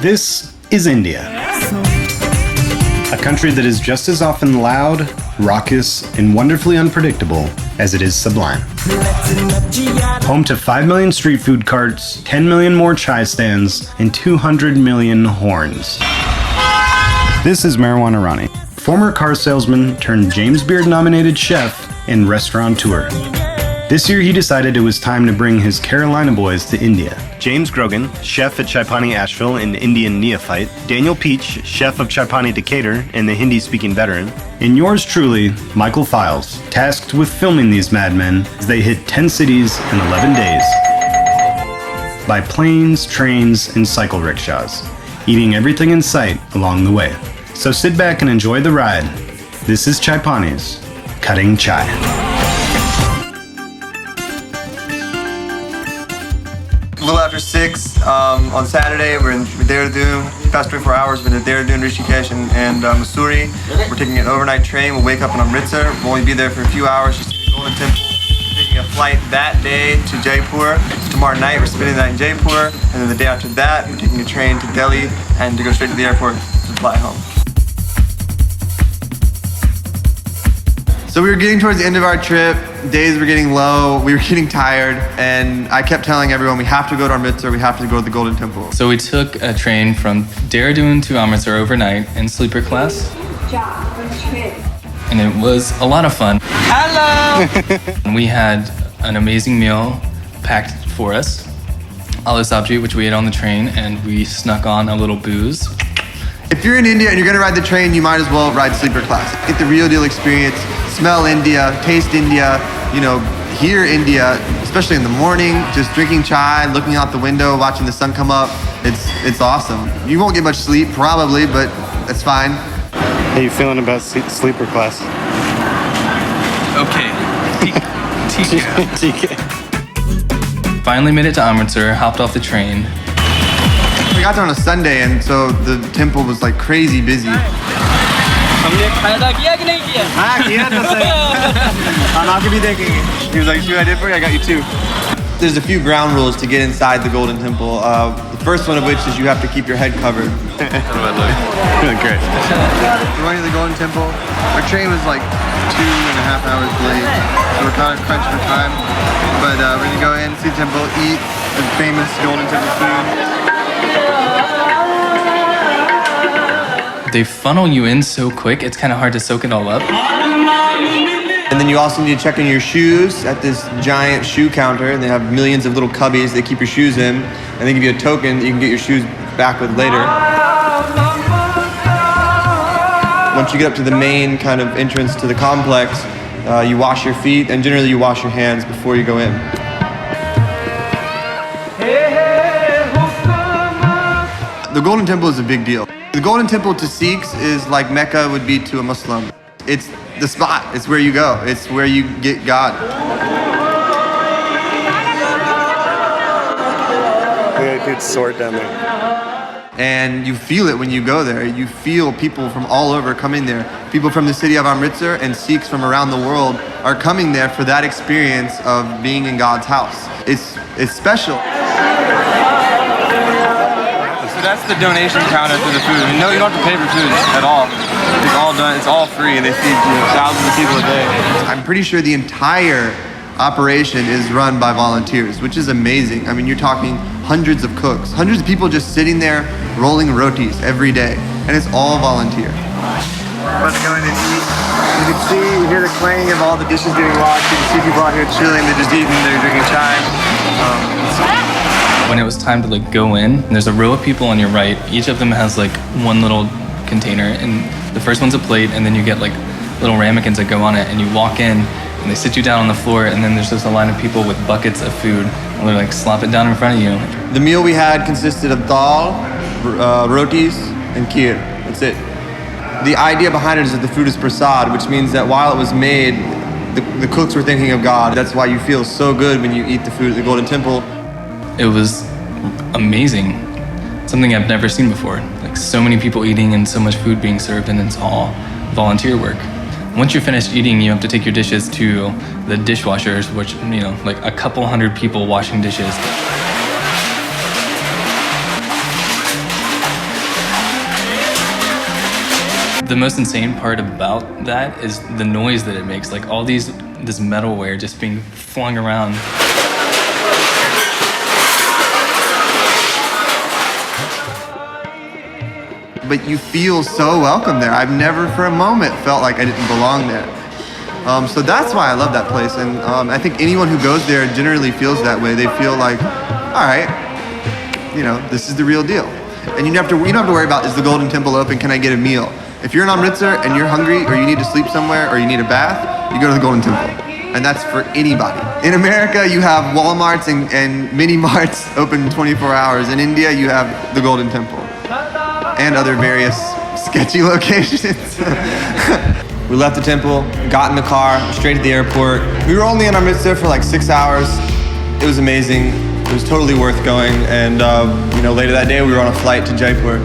This is India, a country that is just as often loud, raucous, and wonderfully unpredictable as it is sublime. Home to 5 million street food carts, 10 million more chai stands, and 200 million horns. This is Meherwan Irani, former car salesman turned James Beard-nominated chef and restaurateur. This year he decided it was time to bring his Carolina boys to India. James Grogan, chef at Chai Pani Asheville and Indian neophyte. Daniel Peach, chef of Chai Pani Decatur and the Hindi-speaking veteran. And yours truly, Michael Files, tasked with filming these madmen as they hit 10 cities in 11 days. By planes, trains, and cycle rickshaws, eating everything in sight along the way. So sit back and enjoy the ride. This is Chai Pani's Cutting Chai. A little after 6 on Saturday, we're in Dehra Dun. Past 24 hours, we've been to Dehra Dun, Rishikesh, and Mussoorie. We're taking an overnight train. We'll wake up in Amritsar. We'll only be there for a few hours to see the Golden Temple. We're taking a flight that day to Jaipur. Tomorrow night, we're spending the night in Jaipur. And then the day after that, we're taking a train to Delhi and to go straight to the airport to fly home. So we were getting towards the end of our trip, days were getting low, we were getting tired, and I kept telling everyone we have to go to Amritsar, we have to go to the Golden Temple. So we took a train from Dehra Dun to Amritsar overnight in sleeper class. And it was a lot of fun. Hello! And we had an amazing meal packed for us. Aloo sabji, which we ate on the train, and we snuck on a little booze. If you're in India and you're gonna ride the train, you might as well ride sleeper class. Get the real deal experience. Smell India, taste India, hear India, especially in the morning, just drinking chai, looking out the window, watching the sun come up. It's awesome. You won't get much sleep, probably, but that's fine. How you feeling about sleeper class? Okay. TK. Finally made it to Amritsar, hopped off the train. We got there on a Sunday, and so the temple was like crazy busy. He was like, see what I did for you? I got you too. There's a few ground rules to get inside the Golden Temple. The first one of which is you have to keep your head covered. Feeling great. We're going to the Golden Temple. Our train was like 2.5 hours late, so we're kind of crunched for time. But we're gonna go in, see the temple, eat the famous Golden Temple food. They funnel you in so quick, it's kind of hard to soak it all up. And then you also need to check in your shoes at this giant shoe counter. They have millions of little cubbies they keep your shoes in, and they give you a token that you can get your shoes back with later. Once you get up to the main kind of entrance to the complex, you wash your feet, and generally you wash your hands before you go in. The Golden Temple is a big deal. The Golden Temple to Sikhs is like Mecca would be to a Muslim. It's the spot. It's where you go. It's where you get God. Yeah, dude's sword down there. And you feel it when you go there. You feel people from all over coming there. People from the city of Amritsar and Sikhs from around the world are coming there for that experience of being in God's house. It's special. So that's the donation counter for the food. No, you don't have to pay for food at all. It's all done. It's all free, and they feed thousands of people a day. I'm pretty sure the entire operation is run by volunteers, which is amazing. I mean, you're talking hundreds of cooks, hundreds of people just sitting there rolling rotis every day, and it's all volunteer. We're about to go in and eat. You can see, you hear the clang of all the dishes getting washed. You can see people out here chilling. They're just eating. They're drinking chai. When it was time to go in, there's a row of people on your right. Each of them has one little container, and the first one's a plate, and then you get little ramekins that go on it, and you walk in, and they sit you down on the floor, and then there's just a line of people with buckets of food, and they're slop it down in front of you. The meal we had consisted of dal, rotis, and kheer. That's it. The idea behind it is that the food is prasad, which means that while it was made, the cooks were thinking of God. That's why you feel so good when you eat the food at the Golden Temple. It was amazing. Something I've never seen before. So many people eating and so much food being served, and it's all volunteer work. Once you're finished eating, you have to take your dishes to the dishwashers, which, a couple hundred people washing dishes. The most insane part about that is the noise that it makes. Like all this metalware just being flung around. But you feel so welcome there. I've never for a moment felt like I didn't belong there. So that's why I love that place. And I think anyone who goes there generally feels that way. They feel like, all right, this is the real deal. And you don't have to worry about, is the Golden Temple open? Can I get a meal? If you're in Amritsar and you're hungry or you need to sleep somewhere or you need a bath, you go to the Golden Temple. And that's for anybody. In America, you have Walmarts and mini marts open 24 hours. In India, you have the Golden Temple and other various sketchy locations. We left the temple, got in the car, straight to the airport. We were only in Amritsar for like 6 hours. It was amazing. It was totally worth going. And later that day, we were on a flight to Jaipur.